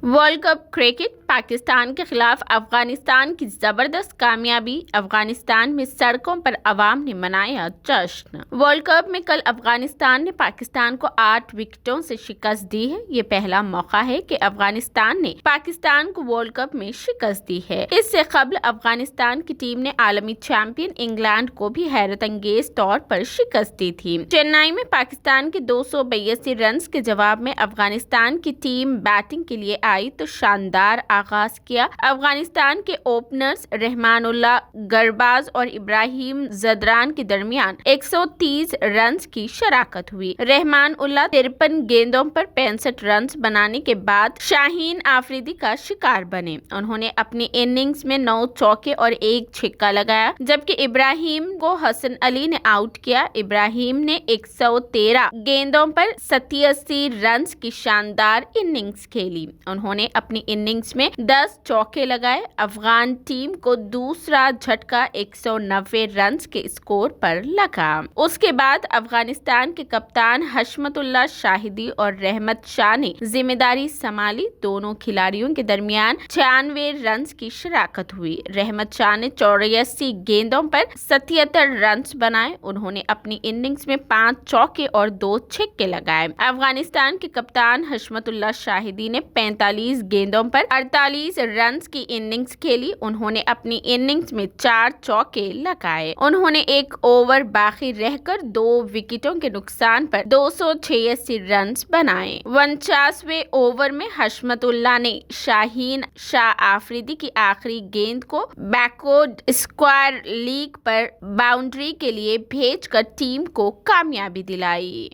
World cup cricket Pakistan के खिलाफ अफगानिस्तान की जबरदस्त कामयाबी। अफगानिस्तान में सड़कों पर अवाम ने मनाया जश्न। वर्ल्ड कप में कल अफगानिस्तान ने पाकिस्तान को 8 विकेटों से शिकस्त दी है। ये पहला मौका है कि अफगानिस्तान ने पाकिस्तान को वर्ल्ड कप में शिकस्त दी है। इससे कबल अफगानिस्तान की टीम ने आलमी चैंपियन इंग्लैंड को भी हैरत अंगेज तौर पर शिकस्त दी थी। चेन्नई में पाकिस्तान के 282 रन के जवाब में अफगानिस्तान की टीम बैटिंग के लिए आई तो शानदार आगाज किया। अफगानिस्तान के ओपनर्स रहमानुल्लाह गरबाज और इब्राहिम जदरान के दरमियान 130 रन की शराकत हुई। रहमानुल्लाह 53 गेंदों पर 65 रन बनाने के बाद शाहीन आफरीदी का शिकार बने। उन्होंने अपनी इनिंग्स में 9 चौके और 1 छक्का लगाया, जबकि इब्राहिम को हसन अली ने आउट किया। इब्राहिम ने 113 गेंदों पर 87 रन की शानदार इनिंग्स खेली। उन्होंने अपनी इनिंग्स में 10 चौके लगाए। अफगान टीम को दूसरा झटका 190 रन के स्कोर पर लगा। उसके बाद अफगानिस्तान के कप्तान हशमतुल्लाह शाहिदी और रहमत शाह ने जिम्मेदारी संभाली। दोनों खिलाड़ियों के दरमियान 96 रन की शराकत हुई। रहमत शाह ने 84 गेंदों पर 77 रन बनाए। उन्होंने अपनी इनिंग्स में 5 चौके और 2 छक्के लगाए। अफगानिस्तान के कप्तान हशमतुल्लाह शाहिदी ने 45 गेंदों पर 48 रन की इनिंग्स खेली। उन्होंने अपनी इनिंग्स में 4 चौके लगाए। उन्होंने एक ओवर बाकी रहकर 2 विकेटों के नुकसान पर 286 रन बनाए। 49वें ओवर में हशमतुल्लाह ने शाहीन शाह आफरीदी की आखिरी गेंद को बैकवर्ड स्क्वायर लीग पर बाउंड्री के लिए भेजकर टीम को कामयाबी दिलाई।